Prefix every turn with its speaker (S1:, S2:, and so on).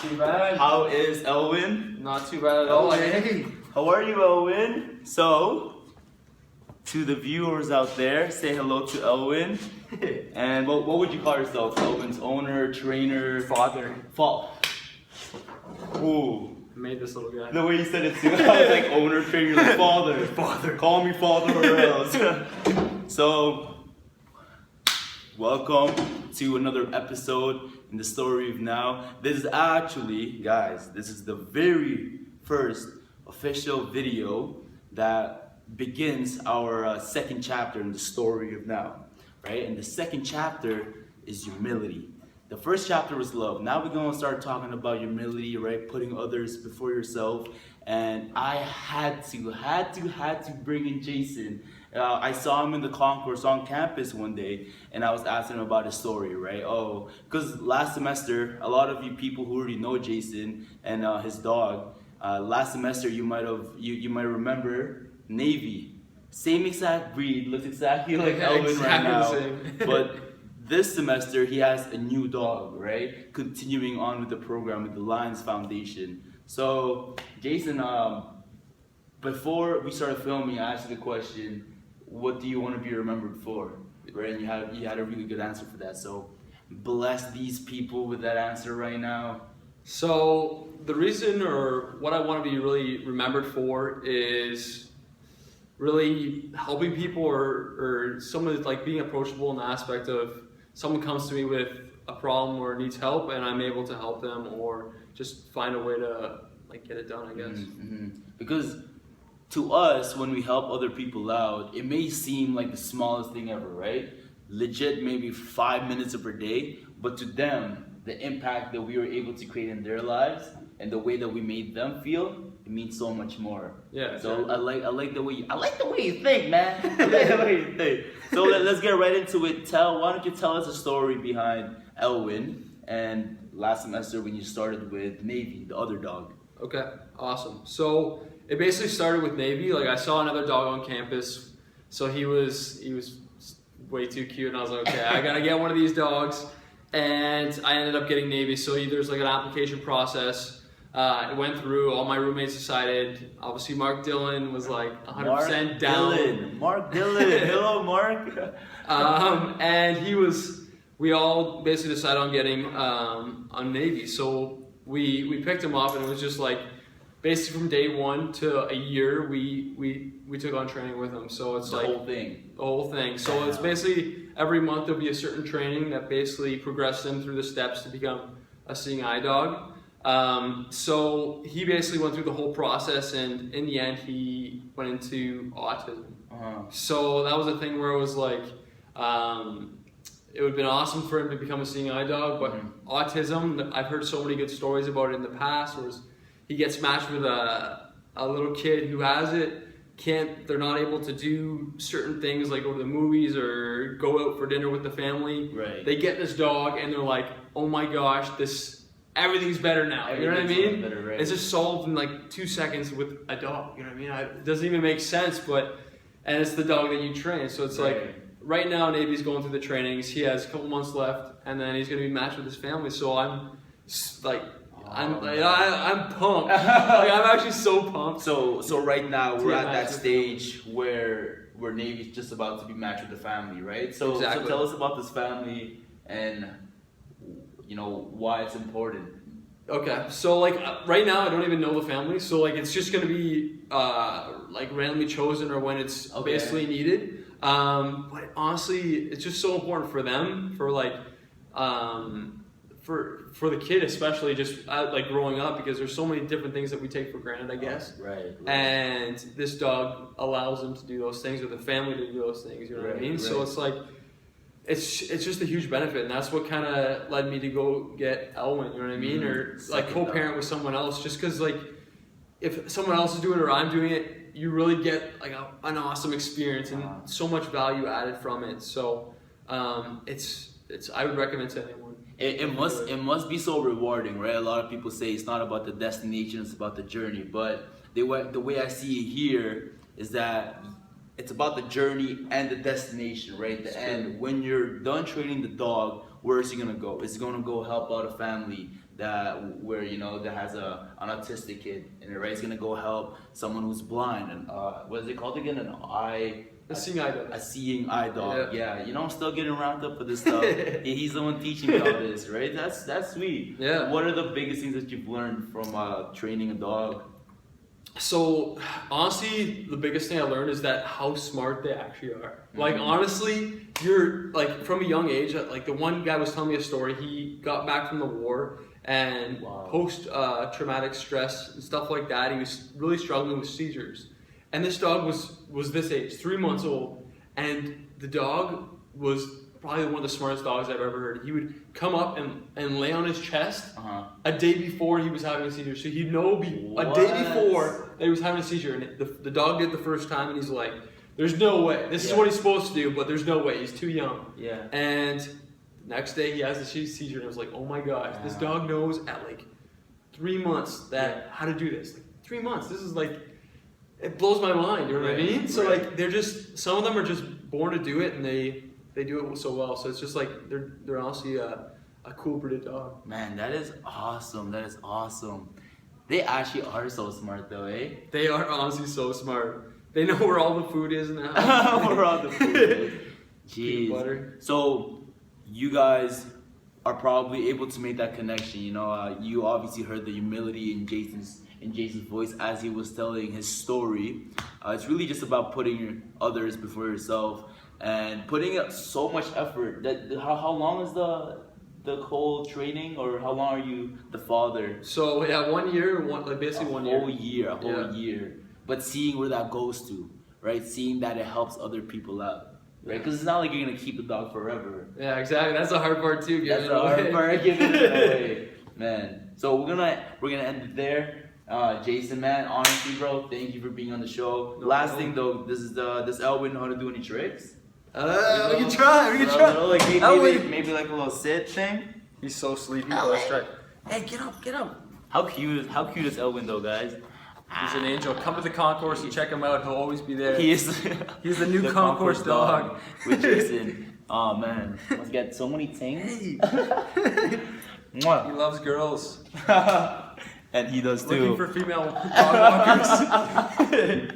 S1: too bad.
S2: How is Elwyn?
S1: Not too bad at all.
S2: Hey, how are you, Elwyn? So, to the viewers out there, say hello to Elwyn. And what would you call yourself? Elwyn's owner, trainer,
S1: Father.
S2: Ooh.
S1: I made this little guy.
S2: The way you said it too, I was like owner, trainer, like father.
S1: Father.
S2: Call me father or else. So, welcome to another episode in the story of now. This is actually, guys, this is the very first official video that begins our second chapter in the story of now, right? And the second chapter is humility. The first chapter was love. Now we're gonna start talking about humility, right? Putting others before yourself. And I had to bring in Jason. I saw him in the concourse on campus one day, and I was asking him about his story, right? Oh, because last semester, a lot of you people who already know Jason and his dog, last semester you might remember Navy, same exact breed, looks exactly like Elwyn right now, but this semester he has a new dog, right? Continuing on with the program with the Lions Foundation. So Jason, before we started filming, I asked you the question, what do you want to be remembered for? Right? And you had a really good answer for that. So bless these people with that answer right now.
S1: So the reason, or what I want to be really remembered for, is really helping people, or someone like being approachable in the aspect of someone comes to me with a problem or needs help, and I'm able to help them, or just find a way to like get it done, I guess.
S2: Mm-hmm. Because to us, when we help other people out, it may seem like the smallest thing ever, right? Legit, maybe 5 minutes of per day, but to them, the impact that we were able to create in their lives and the way that we made them feel, it means so much more.
S1: Yeah.
S2: So I like the way you think, man. I like the way you think. So let's get right into it. Why don't you tell us a story behind Elwyn and last semester when you started with Navy, the other dog.
S1: Okay, awesome. So it basically started with Navy. Like I saw another dog on campus, so he was way too cute, and I was like, okay, I gotta get one of these dogs. And I ended up getting Navy. So there's like an application process. It went through. All my roommates decided. Obviously, Marc Dillon was like 100% down.
S2: Marc Dillon. Hello, Marc.
S1: And we all basically decided on getting a Navy. So we picked him up, and it was just like basically from day one to a year we took on training with him. So it's
S2: the whole thing.
S1: So it's basically every month there'll be a certain training that basically progresses him through the steps to become a seeing eye dog. So he basically went through the whole process, and in the end he went into autism. So that was a thing where it was like it would have been awesome for him to become a seeing eye dog, but autism, I've heard so many good stories about it in the past, where he gets matched with a little kid who has it, they're not able to do certain things like go to the movies or go out for dinner with the family.
S2: Right.
S1: They get this dog and they're like, oh my gosh, everything's better now. You know what I mean?
S2: Better, right?
S1: It's just solved in like 2 seconds with a dog. You know what I mean? It doesn't even make sense, and it's the dog that you train. So it's like, right now Navy's going through the trainings. He has a couple months left, and then he's going to be matched with his family. So I'm pumped. Like, I'm actually so pumped.
S2: So right now we're at that stage where Navy's just about to be matched with the family, right? So
S1: exactly.
S2: So tell us about this family and why it's important.
S1: Okay, so like right now I don't even know the family, so like it's just gonna be like randomly chosen or when it's basically needed. But honestly, it's just so important for them, for like for the kid especially, just like growing up, because there's so many different things that we take for granted, I guess.
S2: Right.
S1: And this dog allows them to do those things, or the family to do those things. You know what I mean? Right. So it's like. It's just a huge benefit, and that's what kind of led me to go get Elwyn, you know what I mean? Or like co-parent with someone else, just because like if someone else is doing it or I'm doing it, you really get like an awesome experience and so much value added from it. So it's I would recommend to anyone.
S2: It must be so rewarding, right? A lot of people say it's not about the destination, it's about the journey. But the way I see it here is that it's about the journey and the destination, right? The end. When you're done training the dog, where is he gonna go? Is he gonna go help out a family that where that has an autistic kid, and right, he's gonna go help someone who's blind, and what is it called again?
S1: A seeing eye dog.
S2: A seeing eye dog.
S1: Yeah.
S2: Yeah, I'm still getting wrapped up with this stuff. He's the one teaching me all this, right? That's sweet.
S1: Yeah.
S2: What are the biggest things that you've learned from training a dog?
S1: So honestly, the biggest thing I learned is that how smart they actually are. Like honestly, you're like from a young age. Like the one guy was telling me a story. He got back from the war and post traumatic stress and stuff like that. He was really struggling with seizures. And this dog was this age, 3 months old, and the dog was probably one of the smartest dogs I've ever heard. He would come up and lay on his chest a day before he was having a seizure. So he'd know a day before that he was having a seizure. And the dog did the first time, and he's like, there's no way. This is what he's supposed to do, but there's no way. He's too young.
S2: Yeah.
S1: And next day he has the seizure, and I was like, oh my gosh, this dog knows at like 3 months how to do this. Like, 3 months. This is like, it blows my mind. You know what I mean? So like, they're just, some of them are just born to do it, and they do it so well. So it's just like they're honestly a cool breed of dog.
S2: Man, that is awesome. That is awesome. They actually are so smart though, eh?
S1: They are honestly so smart. They know where all the food is now.
S2: Where all the food is. Jeez.
S1: Peanut butter.
S2: So you guys are probably able to make that connection. You obviously heard the humility in Jason's voice as he was telling his story. It's really just about putting others before yourself and putting up so much effort. How long is the whole training, or how long are you the father?
S1: So yeah, 1 year, basically 1 year.
S2: A whole year. But seeing where that goes to, right? Seeing that it helps other people out. Right, because it's not like you're gonna keep the dog forever.
S1: Yeah, exactly. That's the hard part too.
S2: That's the hard part, giving it away, man. So we're gonna end it there. Jason, man, honestly, bro, thank you for being on the show. Last thing though, does Elwyn know how to do any tricks?
S1: We can try.
S2: Like maybe like a little sit thing.
S1: He's so sleepy. Let's try.
S2: Hey, get up. How cute is Elwyn though, guys?
S1: He's an angel. Come to the concourse and check him out. He'll always be there.
S2: He's
S1: the new concourse dog
S2: with Jason. Oh man, let's get so many things.
S1: Hey.
S2: Mwah.
S1: He loves girls.
S2: And he does too.
S1: Looking for female dog walkers.